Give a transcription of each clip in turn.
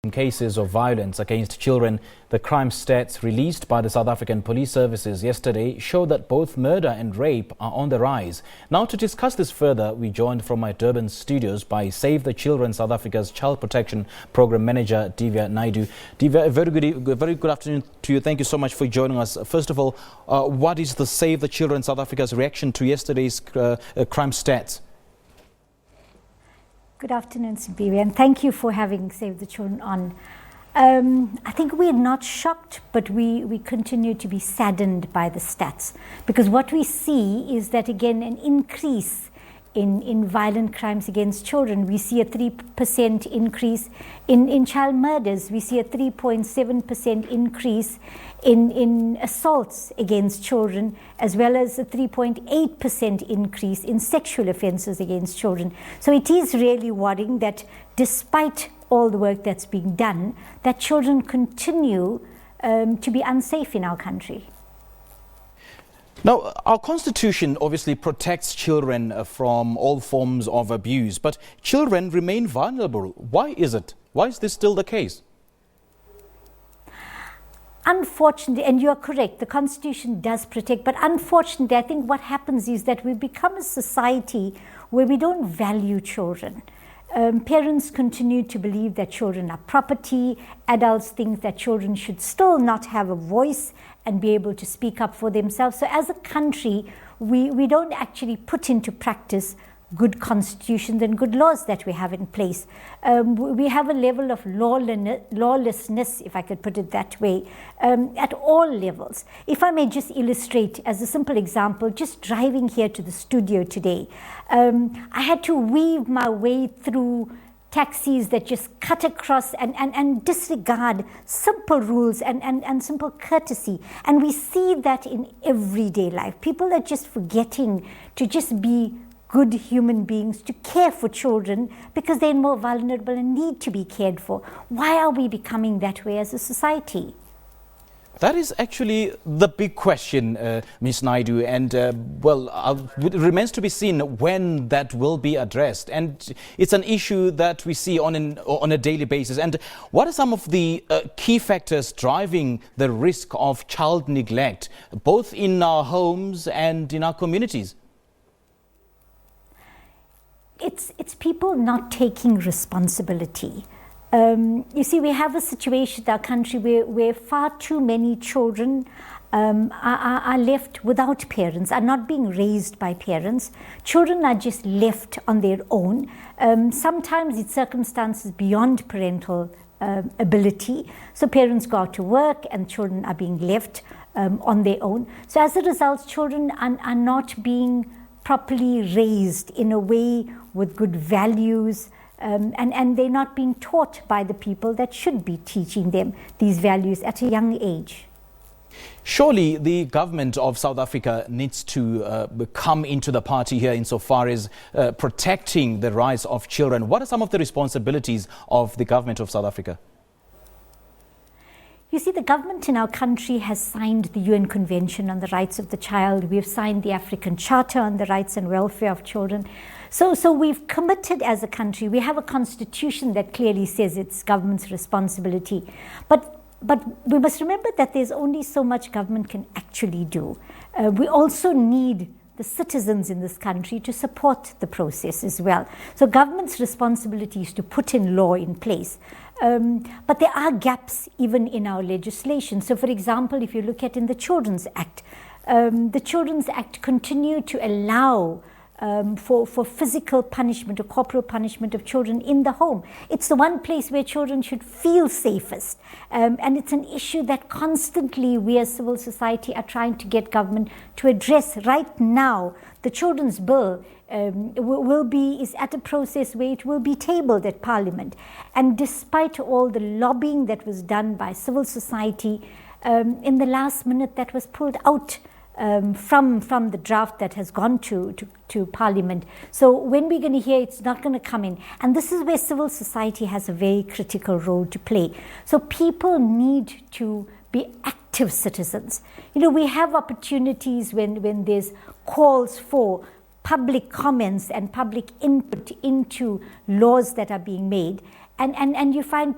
In cases of violence against children, the crime stats released by the South African Police Services yesterday show that both murder and rape are on the rise. Now, to discuss this further, we joined from my Durban studios by Save the Children South Africa's Child Protection Program Manager, Divya Naidoo. Divya, a very good afternoon to you. Thank you so much for joining us. First of all, what is the Save the Children South Africa's reaction to yesterday's crime stats? Good afternoon, Divya, and thank you for having Save the Children on. I think we're not shocked, but we continue to be saddened by the stats, because what we see is that, again, an increase in violent crimes against children. We see a 3% increase in child murders. We see a 3.7% increase in assaults against children, as well as a 3.8% increase in sexual offences against children. So it is really worrying that despite all the work that's being done, that children continue to be unsafe in our country. Now, our constitution obviously protects children from all forms of abuse, but children remain vulnerable. Why is it? Why is this still the case? Unfortunately, and you are correct, the constitution does protect, but unfortunately, I think what happens is that we become a society where we don't value children. Parents continue to believe that children are property. Adults think that children should still not have a voice and be able to speak up for themselves. So as a country, we don't actually put into practice good constitutions and good laws that we have in place. We have a level of lawlessness, if I could put it that way, at all levels. If I may just illustrate as a simple example, just driving here to the studio today, I had to weave my way through taxis that just cut across and disregard simple rules and simple courtesy. And we see that in everyday life. People are just forgetting to just be good human beings, to care for children because they're more vulnerable and need to be cared for. Why are we becoming that way as a society? That is actually the big question, Ms. Naidoo, and it remains to be seen when that will be addressed. And it's an issue that we see on a daily basis. And what are some of the key factors driving the risk of child neglect, both in our homes and in our communities? It's people not taking responsibility. You see, we have a situation in our country where far too many children are left without parents, are not being raised by parents. Children are just left on their own. Sometimes it's circumstances beyond parental ability. So parents go out to work and children are being left on their own. So as a result, children are not being properly raised in a way with good values, and they're not being taught by the people that should be teaching them these values at a young age. Surely the government of South Africa needs to come into the party here insofar as protecting the rights of children. What are some of the responsibilities of the government of South Africa? You see, the government in our country has signed the UN Convention on the Rights of the Child. We have signed the African Charter on the Rights and Welfare of Children. So we've committed as a country. We have a constitution that clearly says it's government's responsibility. But we must remember that there's only so much government can actually do. We also need the citizens in this country to support the process as well. So government's responsibility is to put in law in place. But there are gaps even in our legislation. So for example, if you look at in the Children's Act continue to allow for physical punishment or corporal punishment of children in the home. It's the one place where children should feel safest. And it's an issue that constantly we as civil society are trying to get government to address. Right now, the Children's Bill is at a process where it will be tabled at Parliament. And despite all the lobbying that was done by civil society, in the last minute that was pulled out from the draft that has gone to Parliament. So when we're going to hear, it's not going to come in. And this is where civil society has a very critical role to play. So people need to be active citizens. You know, we have opportunities when there's calls for public comments and public input into laws that are being made. And you find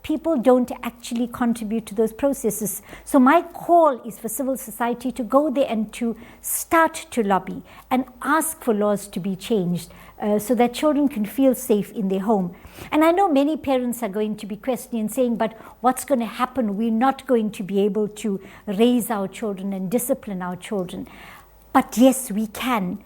people don't actually contribute to those processes. So my call is for civil society to go there and to start to lobby and ask for laws to be changed so that children can feel safe in their home. And I know many parents are going to be questioning and saying, but what's going to happen? We're not going to be able to raise our children and discipline our children. But yes, we can.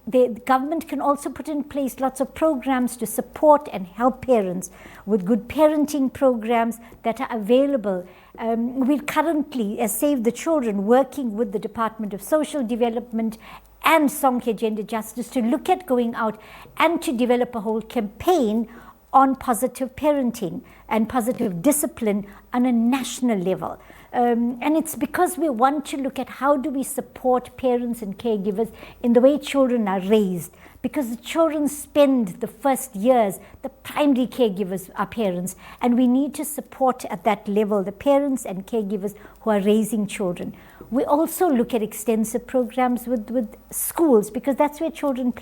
The government can also put in place lots of programs to support and help parents with good parenting programs that are available. We're currently, as Save the Children, working with the Department of Social Development and Sonke Gender Justice to look at going out and to develop a whole campaign on positive parenting and positive discipline on a national level. And it's because we want to look at how do we support parents and caregivers in the way children are raised. Because the children spend the first years, the primary caregivers are parents, and we need to support at that level the parents and caregivers who are raising children. We also look at extensive programs with schools, because that's where children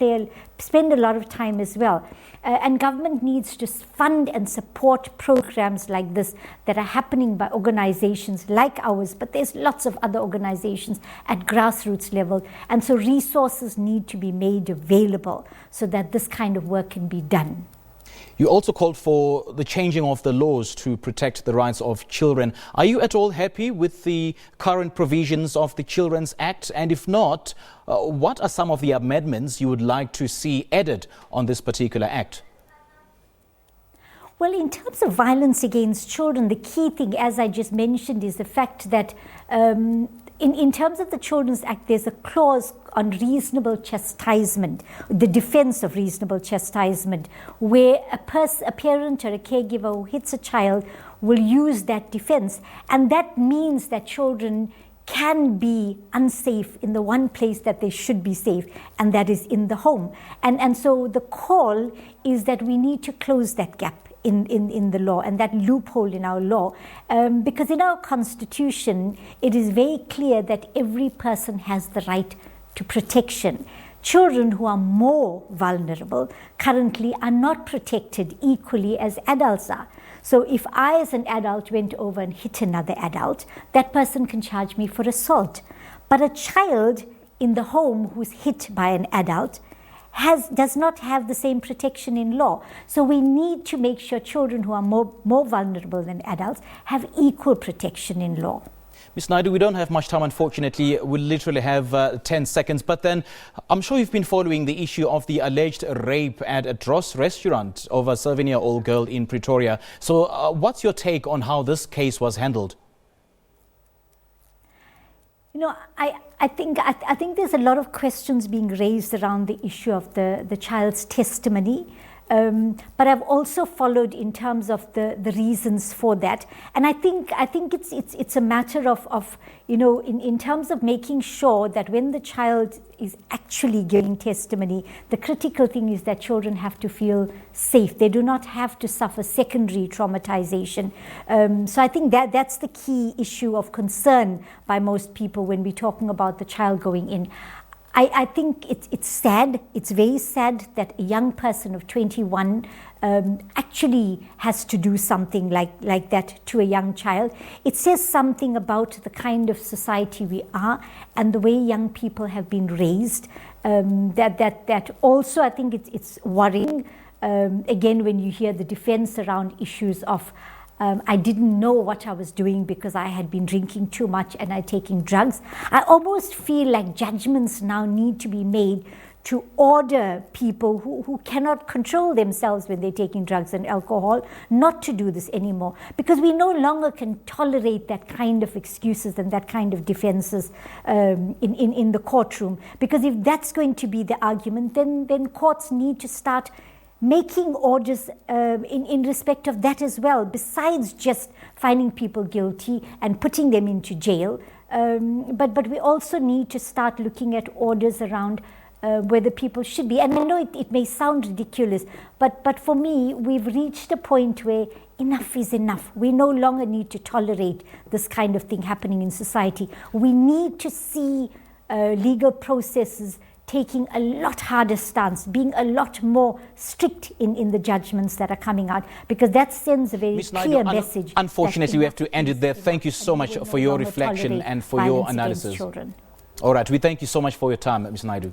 spend a lot of time as well. And government needs to fund and support programs like this that are happening by organizations like ours, but there's lots of other organizations at grassroots level. And so resources need to be made available so that this kind of work can be done. You also called for the changing of the laws to protect the rights of children. Are you at all happy with the current provisions of the Children's Act? And if not, what are some of the amendments you would like to see added on this particular act? Well, in terms of violence against children, the key thing, as I just mentioned, is the fact that in terms of the Children's Act, there's a clause on reasonable chastisement, the defense of reasonable chastisement, where a parent or a caregiver who hits a child will use that defense. And that means that children can be unsafe in the one place that they should be safe, and that is in the home. And so the call is that we need to close that gap in the law and that loophole in our law, because in our constitution it is very clear that every person has the right to protection. Children who are more vulnerable currently are not protected equally as adults are. So if I as an adult went over and hit another adult, that person can charge me for assault. But a child in the home who's hit by an adult does not have the same protection in law. So we need to make sure children who are more vulnerable than adults have equal protection in law. Ms. Naidoo, we don't have much time, unfortunately. We literally have 10 seconds. But then I'm sure you've been following the issue of the alleged rape at a Dross restaurant of a 7-year-old girl in Pretoria. So what's your take on how this case was handled? You know, I think there's a lot of questions being raised around the issue of the child's testimony. But I've also followed in terms of the reasons for that, and I think it's a matter of you know, in terms of making sure that when the child is actually giving testimony, the critical thing is that children have to feel safe. They do not have to suffer secondary traumatization. So I think that's the key issue of concern by most people when we're talking about the child going in. I think it's sad, it's very sad that a young person of 21 actually has to do something like that to a young child. It says something about the kind of society we are and the way young people have been raised. That also, I think it's worrying, again, when you hear the defense around issues of I didn't know what I was doing because I had been drinking too much and I taking drugs. I almost feel like judgments now need to be made to order people who cannot control themselves when they're taking drugs and alcohol not to do this anymore, because we no longer can tolerate that kind of excuses and that kind of defenses in the courtroom. Because if that's going to be the argument, then courts need to start making orders in respect of that as well, besides just finding people guilty and putting them into jail. But we also need to start looking at orders around whether people should be. And I know it may sound ridiculous, but for me, we've reached a point where enough is enough. We no longer need to tolerate this kind of thing happening in society. We need to see legal processes taking a lot harder stance, being a lot more strict in the judgments that are coming out, because that sends a very Ms. clear Naidoo, message. Unfortunately, we have to end it there. Thank you so much for your reflection and for your analysis. Children. All right, we thank you so much for your time, Ms. Naidoo.